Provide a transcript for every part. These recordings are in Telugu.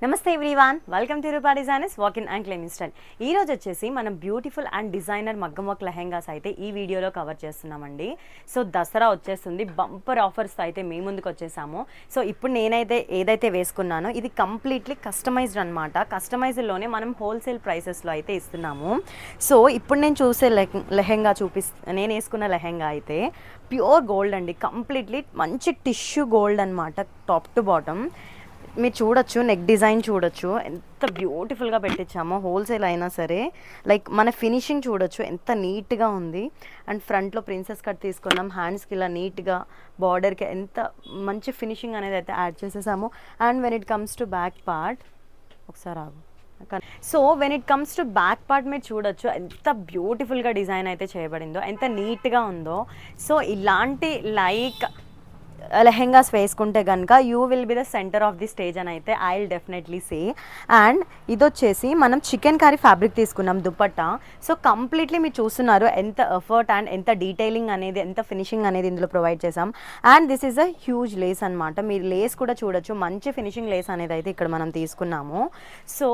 నమస్తే everyone, welcome to Rupa designers walk in and claiming style. ఈ రోజు వచ్చేసి మనం బ్యూటిఫుల్ అండ్ డిజైనర్ మగ్గం వర్క్ లెహెంగాస్ అయితే ఈ వీడియోలో కవర్ చేస్తున్నామండి. సో దసరా వచ్చేస్తుంది, బంపర్ ఆఫర్స్ అయితే మీ ముందుకు వచ్చేసాము. సో ఇప్పుడు నేనైతే ఏదైతే వేసుకున్నానో ఇది కంప్లీట్లీ కస్టమైజ్డ్ అనమాట. కస్టమైజ్డ్లోనే మనం హోల్సేల్ ప్రైసెస్లో అయితే ఇస్తున్నాము. సో ఇప్పుడు నేను చూసే లెహెంగా నేను వేసుకున్న లెహెంగా అయితే ప్యూర్ గోల్డ్ అండి. కంప్లీట్లీ మంచి టిష్యూ గోల్డ్ అనమాట, టాప్ టు బాటమ్. మీరు చూడొచ్చు, నెక్ డిజైన్ చూడొచ్చు ఎంత బ్యూటిఫుల్గా పెట్టించామో. హోల్సేల్ అయినా సరే లైక్ మన ఫినిషింగ్ చూడొచ్చు ఎంత నీట్గా ఉంది. అండ్ ఫ్రంట్లో ప్రిన్సెస్ కట్ తీసుకున్నాం, హ్యాండ్స్కి ఇలా నీట్గా బార్డర్కి ఎంత మంచి ఫినిషింగ్ అనేది అయితే యాడ్ చేసేసాము. And when it comes to back part, ఒకసారి ఆగు. So when it comes to back part మీరు చూడొచ్చు ఎంత బ్యూటిఫుల్గా డిజైన్ అయితే చేయబడిందో, ఎంత నీట్గా ఉందో. సో ఇలాంటి లైక్ లెహెంగాస్ వేసుకుంటే కనుక you will be the centre of the stage అని అయితే I will definitely say. And ఇది వచ్చేసి మనం చికెన్ కర్రీ ఫ్యాబ్రిక్ తీసుకున్నాం దుపట్టా. సో కంప్లీట్లీ మీరు చూస్తున్నారు ఎంత ఎఫర్ట్ అండ్ ఎంత డీటెయిలింగ్ అనేది, ఎంత ఫినిషింగ్ అనేది ఇందులో ప్రొవైడ్ చేసాం. And this is a huge lace అనమాట. మీరు లేస్ కూడా చూడొచ్చు, మంచి ఫినిషింగ్ లేస్ అనేది అయితే ఇక్కడ మనం తీసుకున్నాము. సో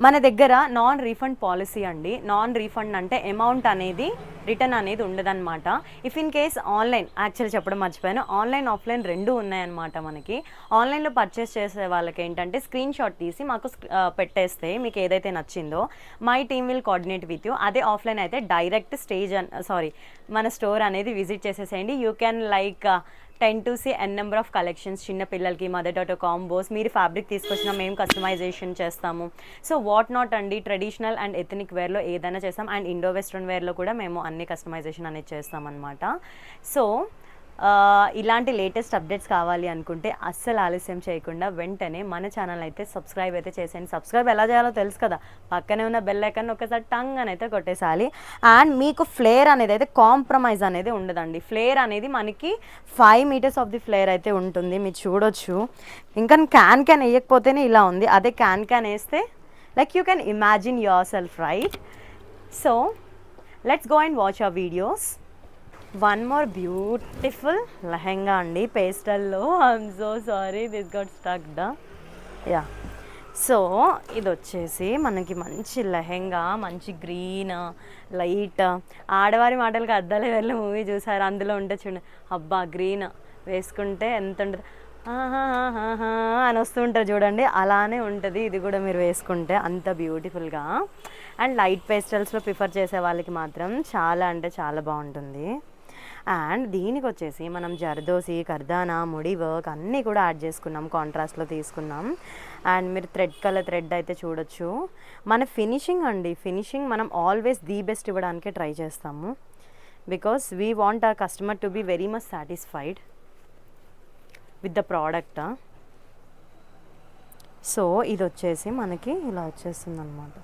మన దగ్గర నాన్ రీఫండ్ పాలసీ అండి. నాన్ రీఫండ్ అంటే అమౌంట్ అనేది రిటర్న్ అనేది ఉండదన్నమాట. If in case online, actual చెప్పడం మర్చిపోయాను, ఆన్లైన్ ఆఫ్లైన్ రెండూ ఉన్నాయన్నమాట. మనకి ఆన్లైన్లో పర్చేస్ చేసే వాళ్ళకి ఏంటంటే స్క్రీన్ షాట్ తీసి మాకు పెట్టేస్తే మీకు ఏదైతే నచ్చిందో my team will coordinate with you. అదే ఆఫ్లైన్ అయితే డైరెక్ట్ మన స్టోర్ అనేది విజిట్ చేసేసేయండి. You can like 10 to see n number of collections. చిన్న పిల్లలకి మదర్ డాటర్ కాంబోస్, మీరు ఫ్యాబ్రిక్ తీసుకొచ్చినా మేము కస్టమైజేషన్ చేస్తాము. సో వాట్ నాట్ అండి, ట్రెడిషనల్ అండ్ ఎథనిక్ వేర్లో ఏదైనా చేస్తాం. అండ్ ఇండో వెస్ట్రన్ వేర్లో కూడా మేము అన్ని కస్టమైజేషన్ అనేది చేస్తామన్నమాట. సో ఇలాంటి లేటెస్ట్ అప్డేట్స్ కావాలి అనుకుంటే అస్సలు ఆలస్యం చేయకుండా వెంటనే మన ఛానల్ అయితే సబ్స్క్రైబ్ అయితే చేసేయండి. సబ్స్క్రైబ్ ఎలా చేయాలో తెలుసు కదా, పక్కనే ఉన్న బెల్ ఐకాన్ ఒకసారి టంగ్ అని అయితే కొట్టేసాలి. అండ్ మీకు ఫ్లేర్ అనేది అయితే కాంప్రమైజ్ అనేది ఉండదండి. ఫ్లేర్ అనేది మనకి 5 meters ఆఫ్ ది ఫ్లేర్ అయితే ఉంటుంది, మీరు చూడొచ్చు. ఇంకా క్యాన్ వేయకపోతేనే ఇలా ఉంది, అదే క్యాన్ వేస్తే like you can imagine yourself, right? So let's go and watch our videos. One more beautiful lehenga అండి, పేస్టల్లో. I'm so sorry, this got stuck the ya. So ఇది వచ్చేసి మనకి మంచి లెహెంగా, మంచి గ్రీన్ లైట్. ఆడవారి మాటలకు అద్దాలే వెళ్ళి మూవీ చూసారు, అందులో ఉంటే చూడండి, అబ్బా గ్రీన్ వేసుకుంటే ఎంత ఉంటుంది అని వస్తుంటారు చూడండి, అలానే ఉంటుంది ఇది కూడా మీరు వేసుకుంటే అంత బ్యూటిఫుల్గా. అండ్ లైట్ పేస్టల్స్లో ప్రిఫర్ చేసే వాళ్ళకి మాత్రం చాలా అంటే చాలా బాగుంటుంది. అండ్ దీనికి వచ్చేసి మనం జర్దోసి, కర్దానా, ముడి వర్క్ అన్నీ కూడా యాడ్ చేసుకున్నాం, కాంట్రాస్ట్లో తీసుకున్నాం. అండ్ మీరు థ్రెడ్ అయితే చూడొచ్చు. మన ఫినిషింగ్ అండి, ఫినిషింగ్ మనం ఆల్వేస్ ది బెస్ట్ ఇవ్వడానికే ట్రై చేస్తాము. Because we want our customer to be very much satisfied with the product. So ఇది వచ్చేసి మనకి ఇలా వచ్చేస్తుంది అనమాట,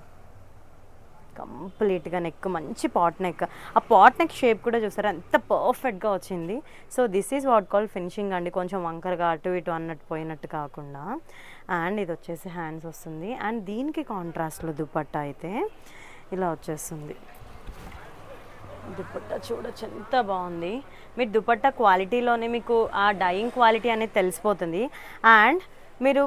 కంప్లీట్గా నెక్ మంచి పాట్ నెక్. ఆ పాట్ నెక్ షేప్ కూడా చూసారా ఎంత పర్ఫెక్ట్గా వచ్చింది. So this is what call finishing అండి, కొంచెం వంకరగా అటు ఇటు అన్నట్టు పోయినట్టు కాకుండా. అండ్ ఇది వచ్చేసి హ్యాండ్స్ వస్తుంది. అండ్ దీనికి కాంట్రాస్ట్లో దుపట్టా అయితే ఇలా వచ్చేస్తుంది. దుపట్టా చూడొచ్చు ఎంత బాగుంది. మీరు దుపట్టా క్వాలిటీలోనే మీకు ఆ డైయింగ్ క్వాలిటీ అనేది తెలిసిపోతుంది. అండ్ మీరు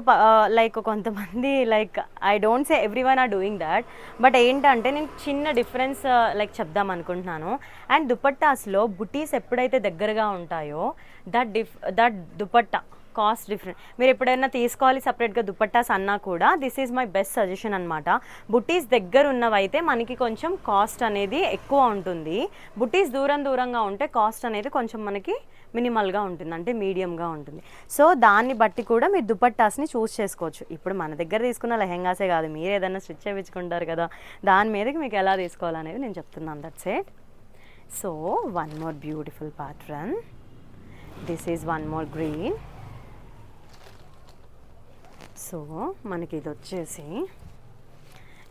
లైక్ కొంతమంది like I don't say every one or doing that, but ఏంటంటే నేను చిన్న డిఫరెన్స్ లైక్ చెప్దాం అనుకుంటున్నాను. అండ్ దుపట్టాస్లో బుటీస్ ఎప్పుడైతే దగ్గరగా ఉంటాయో దట్ దుపట్టా కాస్ట్ డిఫరెంట్. మీరు ఎప్పుడైనా తీసుకోవాలి సపరేట్గా దుపట్టాస్ అన్నా కూడా this is my best suggestion అనమాట. బుటీస్ దగ్గర ఉన్నవైతే మనకి కొంచెం కాస్ట్ అనేది ఎక్కువ ఉంటుంది. బుటీస్ దూరంగా ఉంటే కాస్ట్ అనేది కొంచెం మనకి మినిమల్గా ఉంటుంది, అంటే మీడియంగా ఉంటుంది. సో దాన్ని బట్టి కూడా మీరు దుపట్టాస్ని చూస్ చేసుకోవచ్చు. ఇప్పుడు మన దగ్గర తీసుకున్న లెహెంగాసే కాదు, మీరు ఏదైనా స్టిచ్ చేయించుకుంటారు కదా, దాని మీదకి మీకు ఎలా తీసుకోవాలనేది నేను చెప్తున్నాను, that's it. So one more beautiful pattern, this is one more green. So మనకి ఇది వచ్చేసి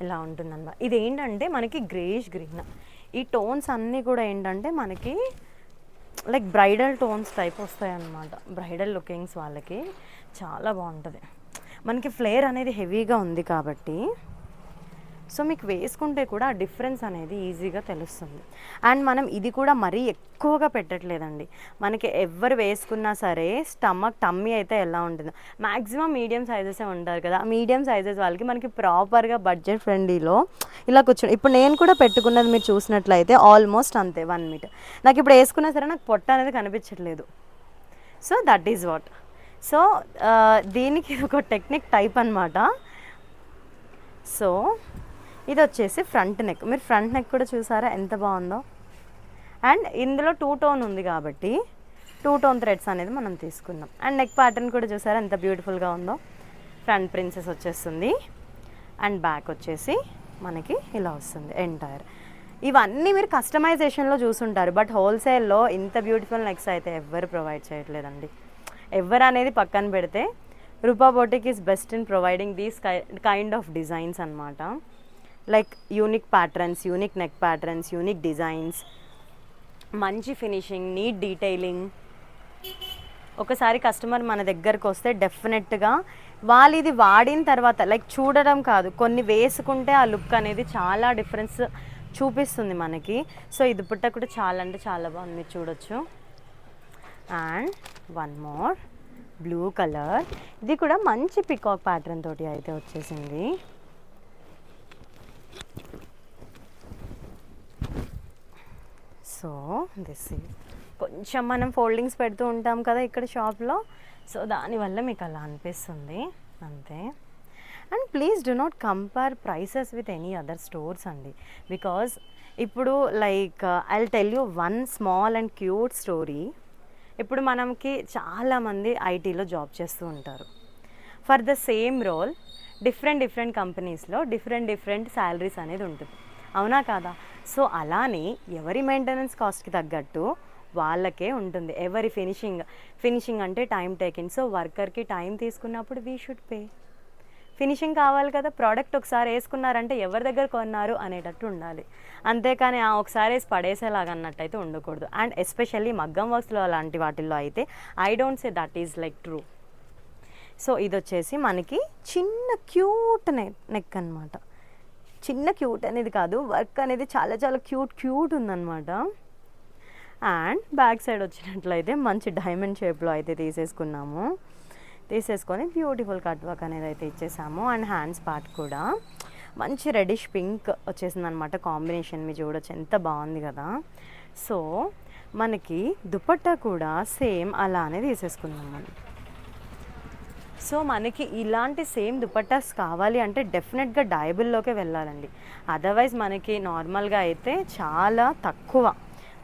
ఇలా ఉంటుందన్నమాట. ఇది ఏంటంటే మనకి గ్రేష్ గ్రీన్. ఈ టోన్స్ అన్నీ కూడా ఏంటంటే మనకి లైక్ బ్రైడల్ టోన్స్ టైప్ వస్తాయి అన్నమాట. బ్రైడల్ లుకింగ్స్ వాళ్ళకి చాలా బాగుంటుంది. మనకి ఫ్లేర్ అనేది హెవీగా ఉంది కాబట్టి సో మీకు వేసుకుంటే కూడా ఆ డిఫరెన్స్ అనేది ఈజీగా తెలుస్తుంది. అండ్ మనం ఇది కూడా మరీ ఎక్కువగా పెట్టట్లేదండి. మనకి ఎవరు వేసుకున్నా సరే టమ్మీ అయితే ఎలా ఉంటుందో మ్యాక్సిమం మీడియం సైజెసే ఉంటారు కదా, మీడియం సైజెస్ వాళ్ళకి మనకి ప్రాపర్గా బడ్జెట్ ఫ్రెండ్లీలో ఇలా కూర్చొని ఇప్పుడు నేను కూడా పెట్టుకున్నది మీరు చూసినట్లయితే ఆల్మోస్ట్ అంతే 1 మీటర్. నాకు ఇప్పుడు వేసుకున్నా సరే నాకు పొట్ట అనేది కనిపించట్లేదు. So that is what. So దీనికి ఒక టెక్నిక్ టైప్ అనమాట. సో ఇది వచ్చేసి ఫ్రంట్ నెక్. మీరు ఫ్రంట్ నెక్ కూడా చూసారా ఎంత బాగుందో. అండ్ ఇందులో 2 టోన్ ఉంది కాబట్టి 2 టోన్ థ్రెడ్స్ అనేది మనం తీసుకుందాం. అండ్ నెక్ ప్యాటర్న్ కూడా చూసారా ఎంత బ్యూటిఫుల్గా ఉందో. ఫ్రంట్ ప్రిన్సెస్ వచ్చేస్తుంది అండ్ బ్యాక్ వచ్చేసి మనకి ఇలా వస్తుంది ఎంటైర్. ఇవన్నీ మీరు కస్టమైజేషన్లో చూసుంటారు, బట్ హోల్సేల్లో ఇంత బ్యూటిఫుల్ నెక్స్ అయితే ఎవ్వరు ప్రొవైడ్ చేయట్లేదండి. ఎవరు అనేది పక్కన పెడితే Roopa boutique is best in providing these kind of designs అనమాట. Like unique patterns, unique neck patterns, unique designs, మంచి ఫినిషింగ్, నీట్ డీటెయిలింగ్. ఒకసారి కస్టమర్ మన దగ్గరకు వస్తే డెఫినెట్గా వాళ్ళు ఇది వాడిన తర్వాత లైక్ చూడడం కాదు, కొన్ని వేసుకుంటే ఆ లుక్ అనేది చాలా డిఫరెన్స్ చూపిస్తుంది మనకి. సో ఇది పుట్ట కూడా చాలా అంటే చాలా బాగుంది, మీరు చూడొచ్చు. And one more blue colour, ఇది కూడా మంచి పికాక్ ప్యాటర్న్ తోటి అయితే వచ్చేసింది. సో దిస్ కొంచెం మనం ఫోల్డింగ్స్ పెడుతూ ఉంటాం కదా ఇక్కడ షాప్లో, సో దానివల్ల మీకు అలా అనిపిస్తుంది అంతే. And please do not compare prices with any other stores అండి, బికాజ్ ఇప్పుడు like I will tell you one small and cute story. ఇప్పుడు మనకి చాలామంది ఐటీలో జాబ్ చేస్తూ ఉంటారు. For the same role different కంపెనీస్లో డిఫరెంట్ శాలరీస్ అనేది ఉంటుంది, అవునా కాదా? సో అలానే ఎవరి మెయింటెనెన్స్ కాస్ట్కి తగ్గట్టు వాళ్ళకే ఉంటుంది. ఎవరి ఫినిషింగ్ అంటే టైం టేకింగ్. సో వర్కర్కి టైం తీసుకున్నప్పుడు వీ షుడ్ పే. ఫినిషింగ్ కావాలి కదా, ప్రోడక్ట్ ఒకసారి వేసుకున్నారంటే ఎవరి దగ్గర కొన్నారు అనేటట్టు ఉండాలి, అంతేకాని ఒకసారి వేసి పడేసేలాగా అన్నట్టయితే ఉండకూడదు. అండ్ ఎస్పెషల్లీ మగ్గం వర్క్స్లో అలాంటి వాటిల్లో అయితే I don't say that is like true. So ఇది వచ్చేసి మనకి చిన్న క్యూట్ నెక్ అనమాట. చిన్న క్యూట్ అనేది కాదు, వర్క్ అనేది చాలా చాలా క్యూట్ ఉందన్నమాట. అండ్ బ్యాక్ సైడ్ వచ్చినట్లయితే మంచి డైమండ్ షేప్లో అయితే తీసేసుకొని బ్యూటిఫుల్ కట్ వర్క్ అనేది అయితే ఇచ్చేసాము. అండ్ హ్యాండ్స్ పార్ట్ కూడా మంచి రెడిష్ పింక్ వచ్చేసింది అనమాట కాంబినేషన్, మీరు చూడొచ్చు ఎంత బాగుంది కదా. సో మనకి దుపట్టా కూడా సేమ్ అలానే తీసేసుకుందాం మనం. సో మనకి ఇలాంటి సేమ్ దుపట్టాస్ కావాలి అంటే డెఫినెట్గా డైబుల్లోకే వెళ్ళాలండి. అదర్వైజ్ మనకి నార్మల్గా అయితే చాలా తక్కువ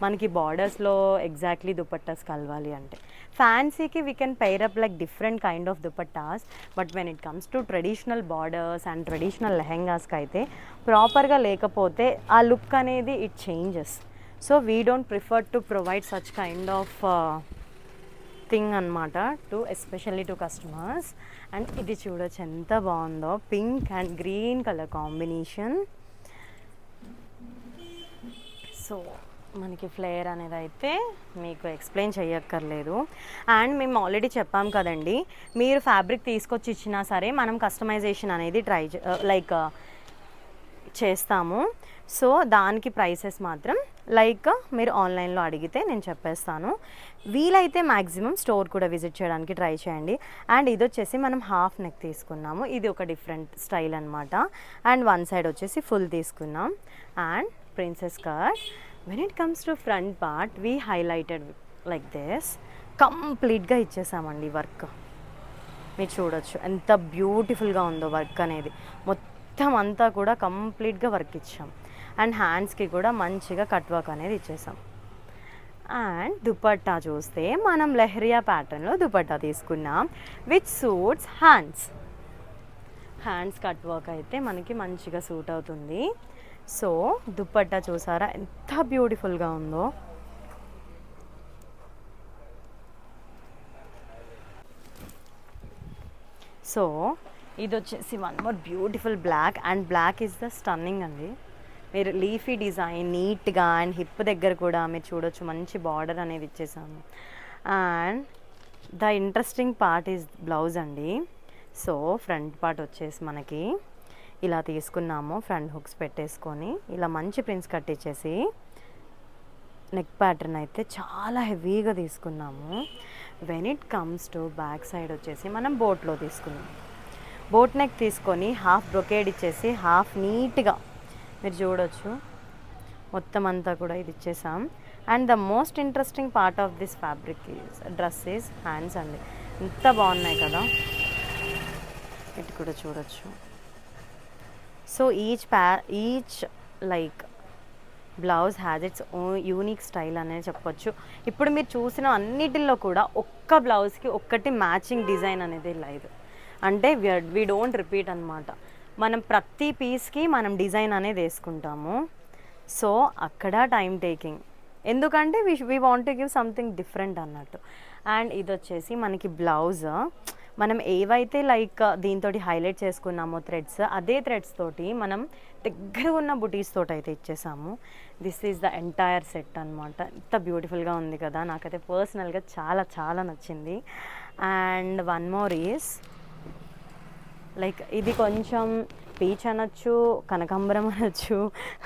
మనకి బార్డర్స్లో ఎగ్జాక్ట్లీ దుపట్టాస్ కలవాలి అంటే. ఫ్యాన్సీకి we can pair up like different kind of dupattas, but when it comes to traditional borders and traditional లెహెంగాస్కి అయితే ప్రాపర్గా లేకపోతే ఆ లుక్ అనేది it changes. So we don't prefer to provide such kind of thing అనమాట to especially to customers. And ఇది చూడొచ్చు ఎంత బాగుందో, pink and green colour combination. So మనకి ఫ్లేయర్ అనేది అయితే మీకు ఎక్స్ప్లెయిన్ చేయక్కర్లేదు. అండ్ మేము ఆల్రెడీ చెప్పాం కదండి, మీరు ఫ్యాబ్రిక్ తీసుకొచ్చి ఇచ్చినా సరే మనం కస్టమైజేషన్ అనేది చేస్తాము. సో దానికి ప్రైసెస్ మాత్రం లైక్ మీరు ఆన్లైన్లో అడిగితే నేను చెప్పేస్తాను. వీలైతే మ్యాక్సిమం స్టోర్ కూడా విజిట్ చేయడానికి ట్రై చేయండి. అండ్ ఇది వచ్చేసి మనం హాఫ్ నెక్ తీసుకున్నాము, ఇది ఒక డిఫరెంట్ స్టైల్ అనమాట. అండ్ వన్ సైడ్ వచ్చేసి ఫుల్ తీసుకున్నాం. And princess cut. When it comes to front part we highlighted like this, కంప్లీట్గా ఇచ్చేసామండి వర్క్. మీరు చూడొచ్చు ఎంత బ్యూటిఫుల్గా ఉందో వర్క్ అనేది, మొత్తం అంతా కూడా కంప్లీట్గా వర్క్ ఇచ్చాం. అండ్ హ్యాండ్స్కి కూడా మంచిగా కట్ వర్క్ అనేది ఇచ్చేసాం. అండ్ దుపట్టా చూస్తే మనం లెహరియా ప్యాటర్న్లో దుపట్టా తీసుకున్నాం with suits hands cut work అయితే మనకి మంచిగా సూట్ అవుతుంది. సో దుపట్టా చూసారా ఎంత బ్యూటిఫుల్గా ఉందో. సో ఇది వచ్చేసి one more beautiful black, and black is the stunning అండి. మీరు లీఫీ డిజైన్ నీట్గా అండ్ హిప్ దగ్గర కూడా మీరు చూడొచ్చు మంచి బార్డర్ అనేది ఇచ్చేసాము. And the interesting part is blouse అండి. సో ఫ్రంట్ పార్ట్ వచ్చేసి మనకి ఇలా తీసుకున్నాము ఫ్రంట్ హుక్స్ పెట్టేసుకొని ఇలా మంచి ప్రిన్స్ కట్టించేసి నెక్ ప్యాటర్న్ అయితే చాలా హెవీగా తీసుకున్నాము. When it comes to back side వచ్చేసి మనం బోట్లో తీసుకున్నాం. బోట్ నెక్ తీసుకొని హాఫ్ బ్రొకేడ్ ఇచ్చేసి హాఫ్ నీట్గా మీరు చూడొచ్చు మొత్తం అంతా కూడా ఇది ఇచ్చేసాం. And the most interesting part of this fabric dress is hands అండి. ఎంత బాగున్నాయి కదా, ఇటు కూడా చూడొచ్చు. So each like blouse has its unique style అనేది చెప్పొచ్చు. ఇప్పుడు మీరు చూసిన అన్నిటిల్లో కూడా ఒక్క బ్లౌజ్కి ఒక్కటి మ్యాచింగ్ డిజైన్ అనేది లేదు. అంటే వీ డోంట్ రిపీట్ అనమాట. మనం ప్రతి పీస్కి మనం డిజైన్ అనేది వేసుకుంటాము. సో అక్కడ టైం టేకింగ్, ఎందుకంటే we want to give something different అన్నట్టు. అండ్ ఇది వచ్చేసి మనకి బ్లౌజ్ మనం ఏవైతే లైక్ దీంతో హైలైట్ చేసుకున్నామో థ్రెడ్స్, అదే థ్రెడ్స్ తోటి మనం దగ్గర ఉన్న బుటీస్ తోటి అయితే ఇచ్చేసాము. This is the entire set అనమాట. ఎంత బ్యూటిఫుల్గా ఉంది కదా, నాకైతే పర్సనల్గా చాలా చాలా నచ్చింది. And one more is like ఇది కొంచెం పీచ్ అనొచ్చు, కనకాంబరం అనొచ్చు,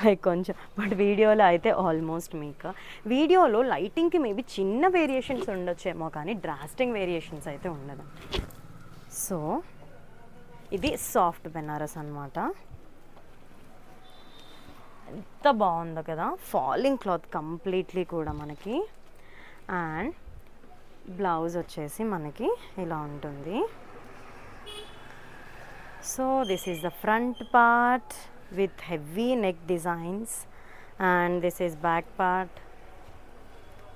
లైక్ కొంచెం, బట్ వీడియోలో అయితే ఆల్మోస్ట్ మీకు వీడియోలో లైటింగ్కి మేబీ చిన్న వేరియేషన్స్ ఉండొచ్చేమో కానీ డ్రాస్టింగ్ వేరియేషన్స్ అయితే ఉండదు. సో ఇది సాఫ్ట్ బెనారస్ అనమాట. ఎంత బాగుందో కదా, ఫాలింగ్ క్లాత్ కంప్లీట్లీ కూడా మనకి. అండ్ బ్లౌజ్ వచ్చేసి మనకి ఇలా ఉంటుంది. So this is the front part with heavy neck designs and this is back part.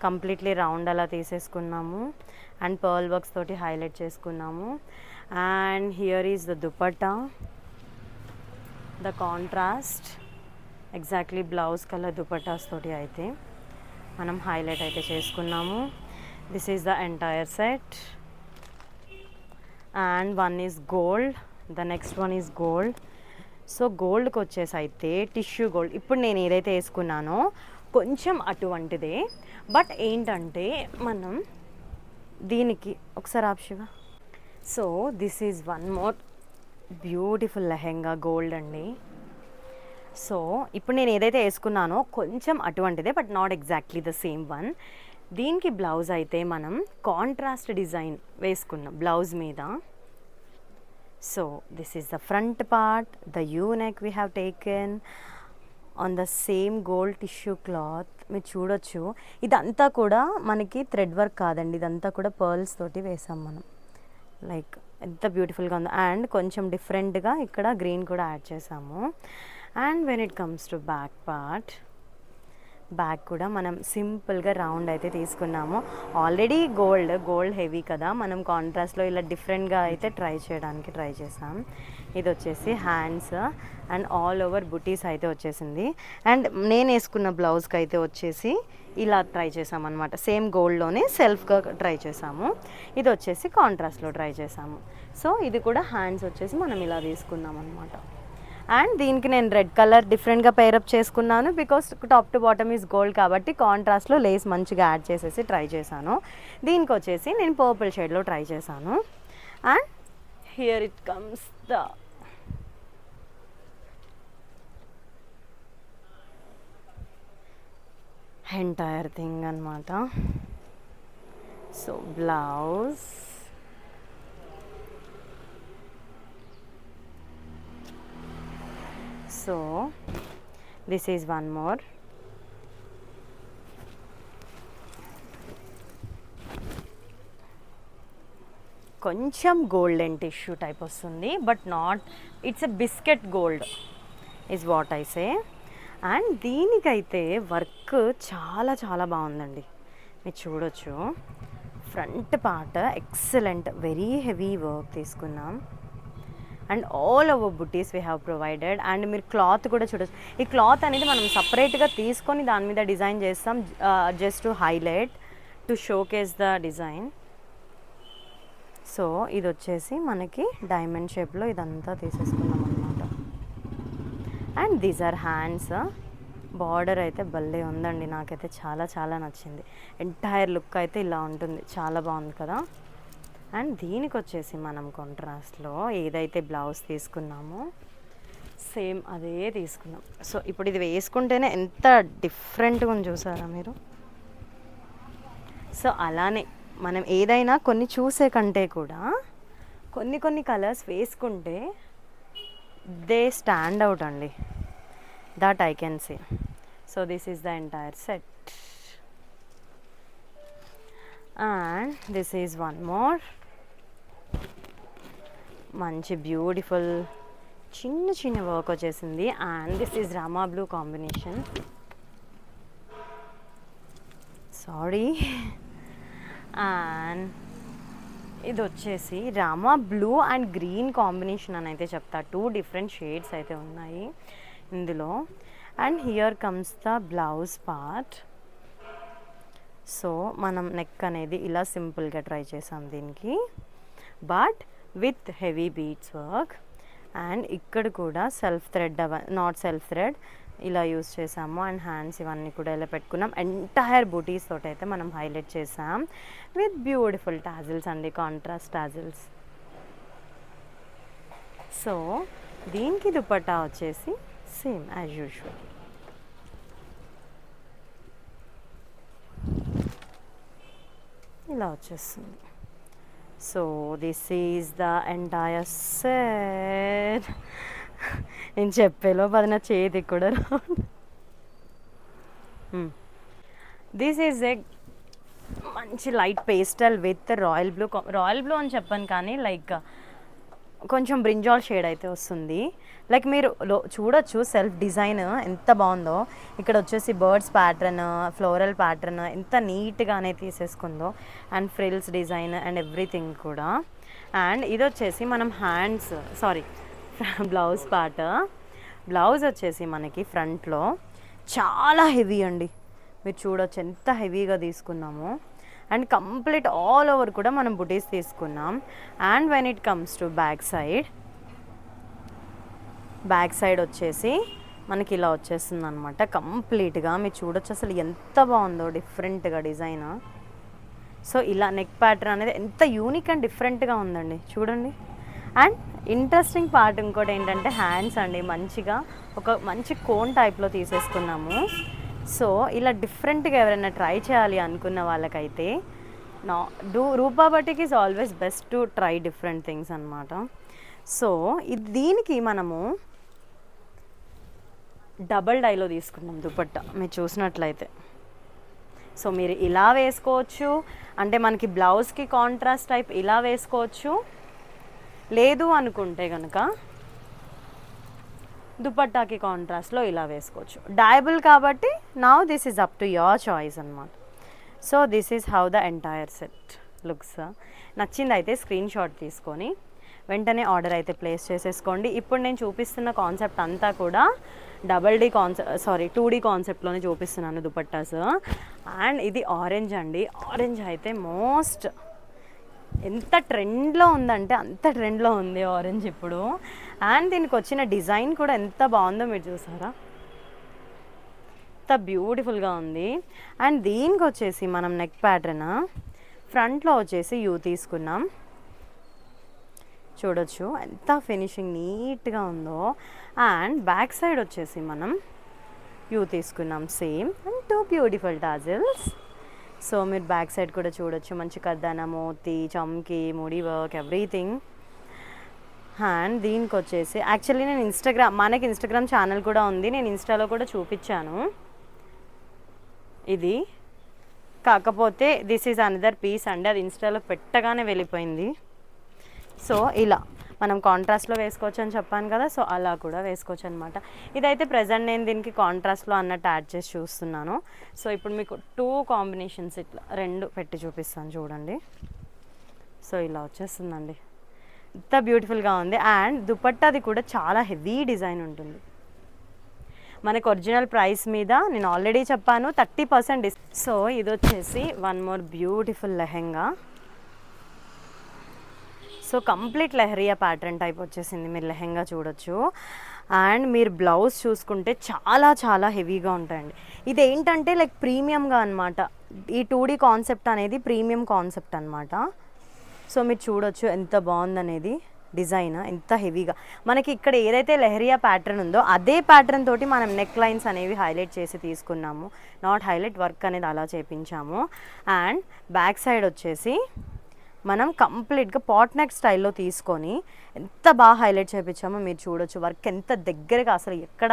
Completely round అలా తీసేసుకున్నాము అండ్ పర్ల్ వర్క్స్ తోటి హైలైట్ చేసుకున్నాము. And here is the dupatta, the contrast exactly blouse colour dupattas తోటి అయితే మనం హైలైట్ అయితే చేసుకున్నాము. This is the entire set. And one is gold, the next one is gold. So గోల్డ్కి వచ్చేసి అయితే టిష్యూ గోల్డ్, ఇప్పుడు నేను ఏదైతే వేసుకున్నానో కొంచెం అటువంటిదే. బట్ ఏంటంటే మనం దీనికి ఒకసారి ఆప్షిగా. So this is one more beautiful lehenga gold అండి. సో ఇప్పుడు నేను ఏదైతే వేసుకున్నానో కొంచెం అటువంటిదే, but not exactly the same one. దీనికి బ్లౌజ్ అయితే మనం కాంట్రాస్ట్ డిజైన్ వేసుకున్నాం బ్లౌజ్ మీద. So this is the front part, the U neck we have taken on the same gold tissue cloth. మీరు చూడొచ్చు ఇదంతా కూడా మనకి థ్రెడ్ వర్క్ కాదండి, ఇదంతా కూడా పర్ల్స్ తోటి వేసాం మనం. లైక్ ఎంత బ్యూటిఫుల్గా ఉందో. అండ్ కొంచెం డిఫరెంట్గా ఇక్కడ గ్రీన్ కూడా యాడ్ చేసాము. And when it comes to back part, back కూడా మనం సింపుల్గా రౌండ్ అయితే తీసుకున్నాము. ఆల్రెడీ గోల్డ్ హెవీ కదా, మనం కాంట్రాస్ట్లో ఇలా డిఫరెంట్గా అయితే ట్రై చేసాం. ఇది వచ్చేసి హ్యాండ్స్ అండ్ ఆల్ ఓవర్ బుటీస్ అయితే వచ్చేసింది. అండ్ నేను వేసుకున్న బ్లౌజ్కి అయితే వచ్చేసి ఇలా ట్రై చేసాం అనమాట. సేమ్ గోల్డ్లోనే సెల్ఫ్గా ట్రై చేసాము. ఇది వచ్చేసి కాంట్రాస్ట్లో ట్రై చేసాము. సో ఇది కూడా హ్యాండ్స్ వచ్చేసి మనం ఇలా తీసుకున్నాం అనమాట. అండ్ దీనికి నేను రెడ్ కలర్ డిఫరెంట్గా పేరప్ చేసుకున్నాను, because top to bottom is gold కాబట్టి కాంట్రాస్ట్లో లేస్ మంచిగా యాడ్ చేసేసి ట్రై చేశాను. దీనికి వచ్చేసి నేను పర్పుల్ షేడ్లో ట్రై చేశాను. And here it comes the entire thing అనమాట. So blouse, so this is one more. కొంచెం గోల్డెన్ టిష్యూ టైప్ వస్తుంది, but not, it's a biscuit gold is what I say. And దీనికైతే వర్క్ చాలా చాలా బాగుందండి. మీరు చూడొచ్చు front part excellent, very heavy work తీసుకున్నాం. And all over bootis we have provided. And మీరు క్లాత్ కూడా చూడొచ్చు. ఈ క్లాత్ అనేది మనం సపరేట్గా తీసుకొని దాని మీద డిజైన్ చేస్తాం, just to highlight, to showcase the design. So ఇది వచ్చేసి మనకి డైమండ్ షేప్లో ఇదంతా తీసేసుకున్నాం అనమాట. And these are hands. Border అయితే భలే ఉందండి, నాకైతే చాలా చాలా నచ్చింది. ఎంటైర్ లుక్ అయితే ఇలా ఉంటుంది, చాలా బాగుంది కదా. అండ్ దీనికి వచ్చేసి మనం కాంట్రాస్ట్లో ఏదైతే బ్లౌజ్ తీసుకున్నామో సేమ్ అదే తీసుకున్నాం. సో ఇప్పుడు ఇది వేసుకుంటేనే ఎంత డిఫరెంట్గా ఉంది చూసారా మీరు. సో అలానే మనం ఏదైనా కొన్ని చూసే కంటే కూడా కొన్ని కొన్ని కలర్స్ వేసుకుంటే దే స్టాండ్ అవుట్ అండి. That I can say. So this is the entire set and this is one more మంచి బ్యూటిఫుల్ చిన్న చిన్న వర్క్ వచ్చేసింది. And this is Rama blue combination. Sorry. And ఇది వచ్చేసి Rama blue and green combination అని అయితే చెప్తా. 2 డిఫరెంట్ షేడ్స్ అయితే ఉన్నాయి ఇందులో. And here comes the blouse part. So మనం నెక్ అనేది ఇలా సింపుల్గా ట్రై చేసాం దీనికి, but with heavy beads work. And ఇక్కడ కూడా self thread knot self thread ఇలా యూస్ చేసాము. అండ్ హ్యాండ్స్ ఇవన్నీ కూడా ఇలా పెట్టుకున్నాం. ఎంటైర్ బూటీస్ తోటి అయితే మనం హైలైట్ చేసాం విత్ బ్యూటిఫుల్ టాజిల్స్ అండి, కాంట్రాస్ట్ టాజిల్స్. సో దీనికి దుపట్టా వచ్చేసి సేమ్ యాజ్ యూజువల్. ఇలా వచ్చేస్తుంది. So this is the entire set. నేను చెప్పేలో అది నా చేతికి కూడా రాదు. దిస్ ఈజ్ ఏ మంచి light pastel with royal blue. Royal blue అని చెప్పాను కానీ లైక్ కొంచెం బ్రింజాల్ షేడ్ అయితే వస్తుంది. లైక్ మీరు చూడొచ్చు సెల్ఫ్ డిజైన్ ఎంత బాగుందో. ఇక్కడ వచ్చేసి బర్డ్స్ ప్యాటర్న్, ఫ్లోరల్ ప్యాటర్న్ ఎంత నీట్గానే తీసేసుకుందో. And frills design and everything కూడా. అండ్ ఇది వచ్చేసి మనం హ్యాండ్స్ బ్లౌజ్ పార్ట్. బ్లౌజ్ వచ్చేసి మనకి ఫ్రంట్లో చాలా హెవీ అండి. మీరు చూడొచ్చు ఎంత హెవీగా తీసుకున్నాము. అండ్ కంప్లీట్ ఆల్ ఓవర్ కూడా మనం బుటీస్ తీసుకున్నాం. And when it comes to back side వచ్చేసి మనకి ఇలా వచ్చేస్తుంది అనమాట కంప్లీట్గా. మీరు చూడొచ్చు అసలు ఎంత బాగుందో డిఫరెంట్గా డిజైన్. సో ఇలా నెక్ ప్యాటర్న్ అనేది ఎంత యూనిక్ అండ్ డిఫరెంట్గా ఉందండి చూడండి. అండ్ ఇంట్రెస్టింగ్ పార్ట్ ఇంకోటి ఏంటంటే హ్యాండ్స్ అండి, మంచిగా ఒక మంచి కోన్ టైప్లో తీసేసుకున్నాము. సో ఇలా డిఫరెంట్గా ఎవరైనా ట్రై చేయాలి అనుకున్న వాళ్ళకైతే Roopa boutique is always best to try different things అనమాట. సో దీనికి మనము డబల్ డైలో తీసుకున్నాం దుపట్టా మీరు చూసినట్లయితే. సో మీరు ఇలా వేసుకోవచ్చు, అంటే మనకి బ్లౌజ్కి కాంట్రాస్ట్ టైప్ ఇలా వేసుకోవచ్చు. లేదు అనుకుంటే కనుక దుపట్టాకి కాంట్రాస్ట్లో ఇలా వేసుకోవచ్చు. డయబుల్ కాబట్టి now this is up to your choice అనమాట. So this is how the entire set looks. నచ్చింది అయితే స్క్రీన్ షాట్ తీసుకొని వెంటనే ఆర్డర్ అయితే ప్లేస్ చేసేసుకోండి. ఇప్పుడు నేను చూపిస్తున్న కాన్సెప్ట్ అంతా కూడా 2D కాన్సెప్ట్లోనే చూపిస్తున్నాను దుపట్టాస్. అండ్ ఇది ఆరెంజ్ అండి. ఆరెంజ్ అయితే మోస్ట్ ఎంత ట్రెండ్లో ఉందంటే అంత ట్రెండ్లో ఉంది ఆరెంజ్ ఇప్పుడు. అండ్ దీనికి వచ్చిన డిజైన్ కూడా ఎంత బాగుందో మీరు చూసారా, ఎంత బ్యూటిఫుల్గా ఉంది. అండ్ దీనికి వచ్చేసి మనం నెక్ ప్యాటర్న్ ఫ్రంట్లో వచ్చేసి యూ తీసుకున్నాం. చూడొచ్చు ఎంత ఫినిషింగ్ నీట్గా ఉందో. అండ్ బ్యాక్ సైడ్ వచ్చేసి మనం యూ తీసుకున్నాం same. And 2 beautiful tassels. So మీరు బ్యాక్ సైడ్ కూడా చూడొచ్చు మంచి కద్దాన, మోతి, చమ్కి, ముడి వర్క్ ఎవ్రీథింగ్. అండ్ దీనికి వచ్చేసి యాక్చువల్లీ నేను మనకి ఇన్స్టాగ్రామ్ ఛానల్ కూడా ఉంది, నేను ఇన్స్టాలో కూడా చూపించాను ఇది. కాకపోతే దిస్ ఈజ్ అనదర్ పీస్ అండి, అది ఇన్స్టాలో పెట్టగానే వెళ్ళిపోయింది. సో ఇలా మనం కాంట్రాస్ట్లో వేసుకోవచ్చు అని చెప్పాను కదా, సో అలా కూడా వేసుకోవచ్చు అనమాట. ఇదైతే ప్రజెంట్ నేను దీనికి కాంట్రాస్ట్లో అన్నట్టు యాడ్ చేసి చూస్తున్నాను. సో ఇప్పుడు మీకు 2 కాంబినేషన్స్ ఇట్లా 2 పెట్టి చూపిస్తాను చూడండి. సో ఇలా వచ్చేస్తుందండి, ఎంత బ్యూటిఫుల్గా ఉంది. అండ్ దుపట్టాది కూడా చాలా హెవీ డిజైన్ ఉంటుంది. మనకు ఒరిజినల్ ప్రైస్ మీద నేను ఆల్రెడీ చెప్పాను 30% సో ఇది వచ్చేసి one more beautiful lehenga. So complete leheriya pattern type వచ్చేసింది, మీరు లెహెంగా చూడొచ్చు. అండ్ మీరు బ్లౌజ్ చూసుకుంటే చాలా చాలా హెవీగా ఉంటాయండి. ఇది ఏంటంటే లైక్ ప్రీమియంగా అనమాట. ఈ 2D కాన్సెప్ట్ అనేది ప్రీమియం కాన్సెప్ట్ అనమాట. సో మీరు చూడొచ్చు ఎంత బాగుందనేది. డిజైన్ ఎంత హెవీగా మనకి ఇక్కడ ఏదైతే లెహరియా ప్యాటర్న్ ఉందో అదే ప్యాటర్న్ తోటి మనం నెక్ లైన్స్ అనేవి హైలైట్ చేసి తీసుకున్నాము. నాట్ హైలైట్, వర్క్ అనేది అలా చేపించాము. అండ్ బ్యాక్ సైడ్ వచ్చేసి మనం కంప్లీట్గా పాట్ నెక్ స్టైల్లో తీసుకొని ఎంత బాగా హైలైట్ చేయించామో మీరు చూడొచ్చు. వర్క్ ఎంత దగ్గరగా, అసలు ఎక్కడ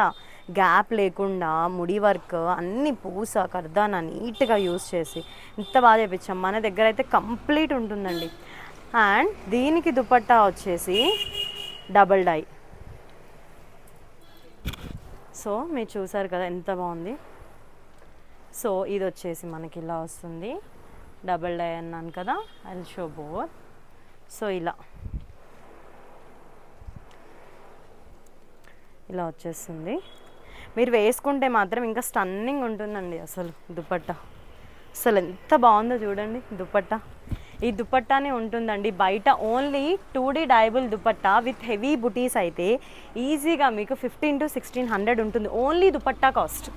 గ్యాప్ లేకుండా ముడి వర్క్ అన్ని పూస కర్దానా నీట్గా యూస్ చేసి ఎంత బాగా చేయించాం. మన దగ్గర అయితే కంప్లీట్ ఉంటుందండి. అండ్ దీనికి దుపట్టా వచ్చేసి డబల్ డై. సో మీరు చూసారు కదా ఎంత బాగుంది. సో ఇది వచ్చేసి మనకి ఇలా వస్తుంది, డబల్ డై అన్నాను కదా, I will show both. So ఇలా వచ్చేస్తుంది. మీరు వేసుకుంటే మాత్రం ఇంకా స్టన్నింగ్ ఉంటుందండి అసలు దుపట్టా. అసలు ఎంత బాగుందో చూడండి దుపట్టా. ఈ దుపట్టానే ఉంటుందండి బయట only 2D డైబుల్ dupatta with heavy బుటీస్ అయితే ఈజీగా మీకు 1500 to 1600 ఉంటుంది ఓన్లీ దుపట్టా కాస్ట్.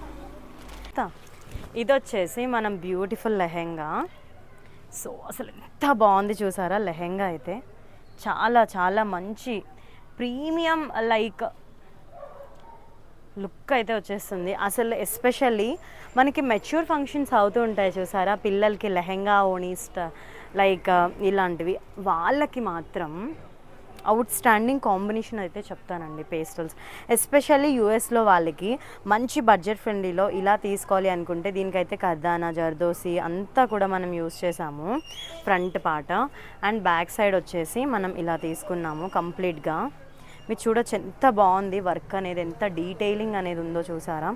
ఇది వచ్చేసి మనం బ్యూటిఫుల్ లెహెంగా. సో అసలు ఎంత బాగుంది చూసారా లెహెంగా అయితే. చాలా చాలా మంచి ప్రీమియం లైక్ లుక్ అయితే వచ్చేస్తుంది. అసలు ఎస్పెషల్లీ మనకి మెచ్యూర్ ఫంక్షన్స్ అవుతూ ఉంటాయి చూసారా, పిల్లలకి లెహెంగా ఓనీస్ట్ లైక్ ఇలాంటివి, వాళ్ళకి మాత్రం అవుట్ స్టాండింగ్ కాంబినేషన్ అయితే చెప్తానండి పేస్టల్స్. ఎస్పెషల్లీ యూఎస్లో వాళ్ళకి మంచి బడ్జెట్ ఫ్రెండ్లీలో ఇలా తీసుకోవాలి అనుకుంటే దీనికైతే కర్దానా జర్దోసి అంతా కూడా మనం యూస్ చేసాము front part. And back side వచ్చేసి మనం ఇలా తీసుకున్నాము కంప్లీట్గా. మీరు చూడొచ్చు ఎంత బాగుంది వర్క్ అనేది, ఎంత డీటెయిలింగ్ అనేది ఉందో చూసారా.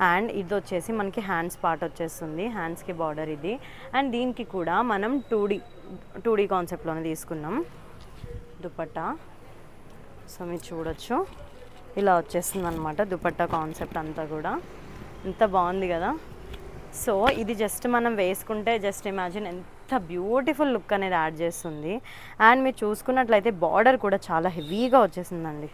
అండ్ ఇది వచ్చేసి మనకి హ్యాండ్స్ పార్ట్ వచ్చేస్తుంది, హ్యాండ్స్కి బార్డర్ ఇది. అండ్ దీనికి కూడా మనం 2D కాన్సెప్ట్లోనే తీసుకున్నాం దుపట్టా. సో మీరు చూడొచ్చు ఇలా వచ్చేస్తుంది అనమాట దుపట్టా కాన్సెప్ట్ అంతా కూడా. ఎంత బాగుంది కదా. సో ఇది జస్ట్ మనం వేసుకుంటే జస్ట్ ఇమాజిన్ ఎంత బ్యూటిఫుల్ లుక్ అనేది యాడ్ చేస్తుంది. అండ్ మీరు చూసుకున్నట్లయితే బార్డర్ కూడా చాలా హెవీగా వచ్చేసిందండి.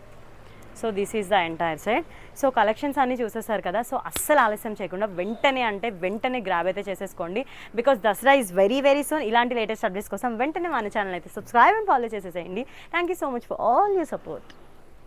So this is the entire set. So collections అన్నీ చూసేసారు కదా. సో అస్సలు ఆలస్యం చేయకుండా వెంటనే గ్రాబ్ అయితే చేసేసుకోండి. Because Dasara is very very soon. ఇలాంటి లేటెస్ట్ అప్డేట్స్ కోసం వెంటనే మన ఛానల్ అయితే సబ్స్క్రైబ్ అండ్ ఫాలో చేసేసేయండి. Thank you so much for all your support.